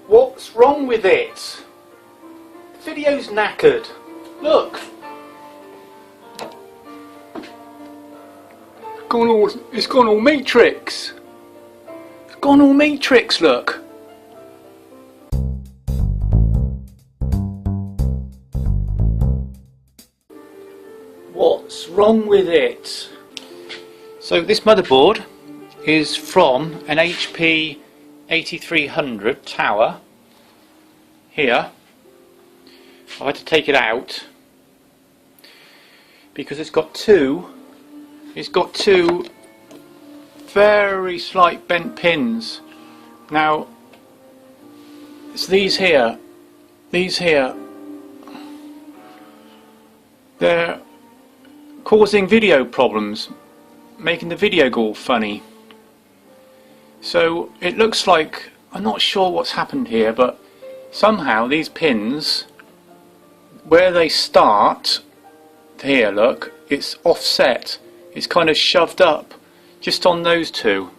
What's wrong with it? The video's knackered. Look. It's gone all matrix. It's gone all matrix, look. What's wrong with it? So this motherboard is from an HP 8300 tower here. I had to take it out because it's got two very slight bent pins. Now it's these here, they're causing video problems, making the video go all funny. So it looks like, I'm not sure what's happened here, but somehow these pins, where they start, here look, it's offset, it's kind of shoved up just on those two.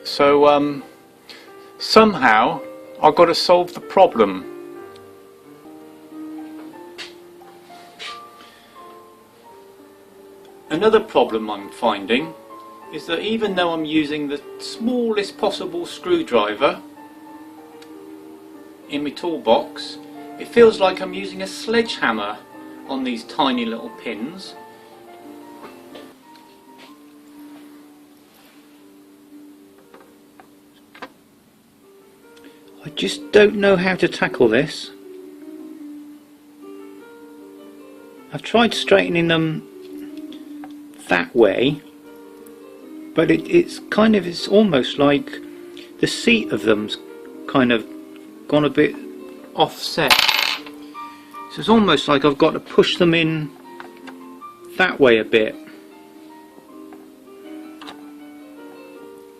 So somehow I've got to solve the problem. Another problem I'm finding is that even though I'm using the smallest possible screwdriver in my toolbox, it feels like I'm using a sledgehammer on these tiny little pins. I just don't know how to tackle this. I've tried straightening them that way, but it's almost like the seat of them's kind of gone a bit offset. So it's almost like I've got to push them in that way a bit.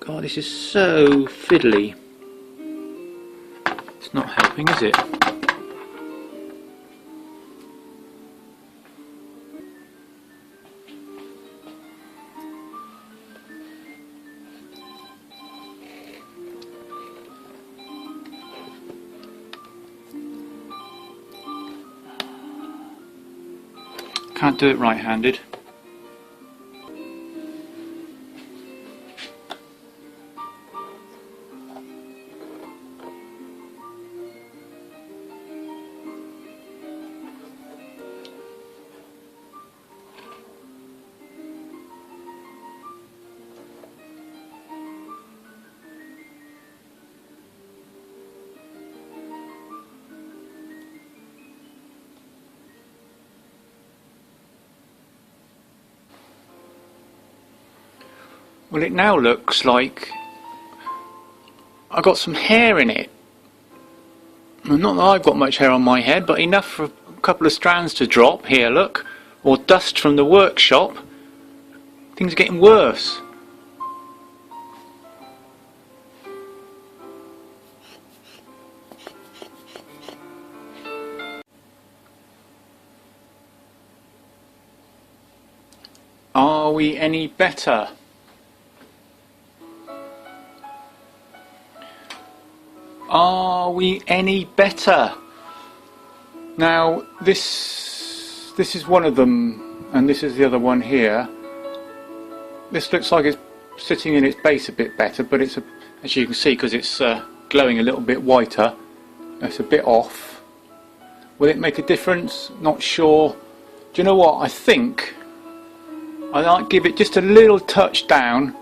God, this is so fiddly. It's not helping, is it? Can't do it right-handed. Well, it now looks like I got some hair in it. Not that I've got much hair on my head, but enough for a couple of strands to drop. Here, look. Or dust from the workshop. Things are getting worse. Are we any better? Are we any better? Now this is one of them, and this is the other one here. This looks like it's sitting in its base a bit better, but it's as you can see, because it's glowing a little bit whiter, it's a bit off. Will it make a difference? Not sure. Do you know what? I think I might give it just a little touch down.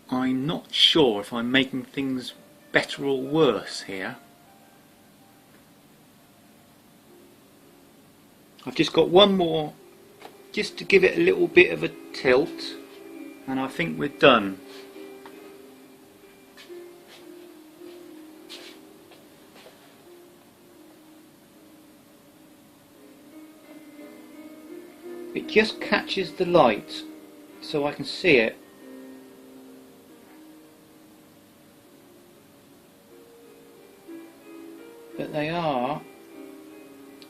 I'm not sure if I'm making things better or worse here. I've just got one more just to give it a little bit of a tilt, and I think we're done. It just catches the light so I can see it. But they are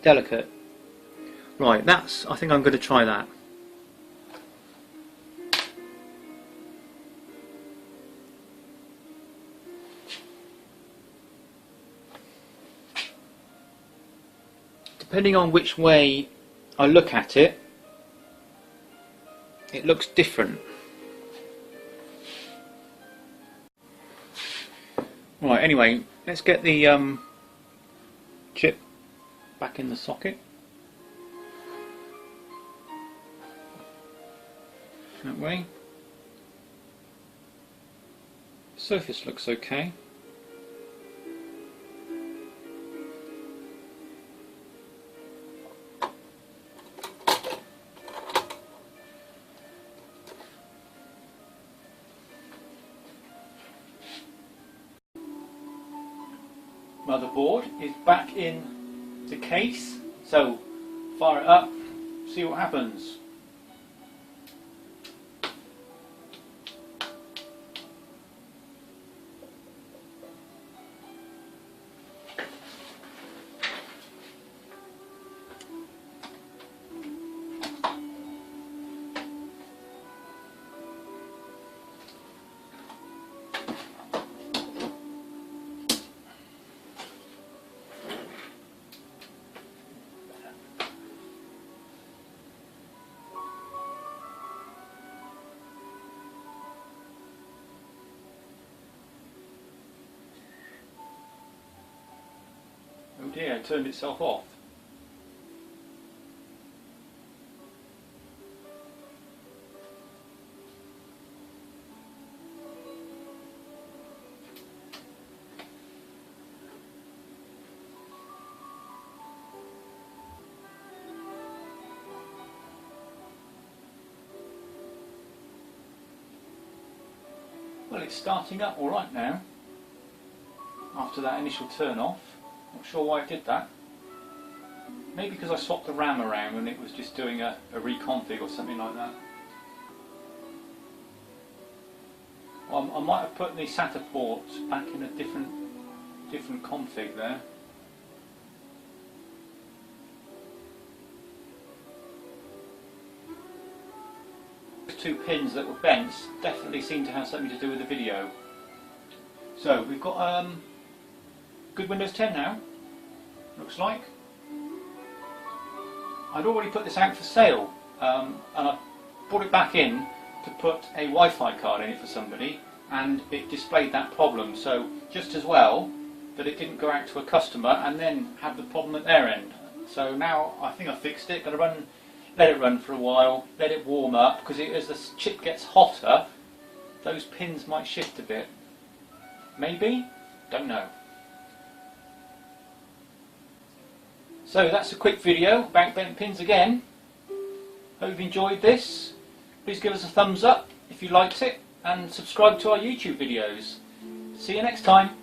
delicate. Right, I think I'm going to try that. depending on which way I look at it, it looks different. Right, anyway, let's get the chip back in the socket. That way. Surface looks okay. Motherboard is back in the case, so fire it up, see what happens. Oh dear, it turned itself off. Well, it's starting up alright now, after that initial turn off. Not sure why it did that. Maybe because I swapped the RAM around and it was just doing a reconfig or something like that. Well, I might have put the SATA ports back in a different config there. Those two pins that were bent definitely seem to have something to do with the video. So we've got good Windows 10 now, looks like. I'd already put this out for sale, and I brought it back in to put a Wi-Fi card in it for somebody, and it displayed that problem. So just as well that it didn't go out to a customer and then have the problem at their end. So now I think I fixed it. Got to let it run for a while, let it warm up, because as the chip gets hotter, those pins might shift a bit. Maybe? Don't know. So that's a quick video about bent pins again. Hope you've enjoyed this. Please give us a thumbs up if you liked it and subscribe to our YouTube videos. See you next time.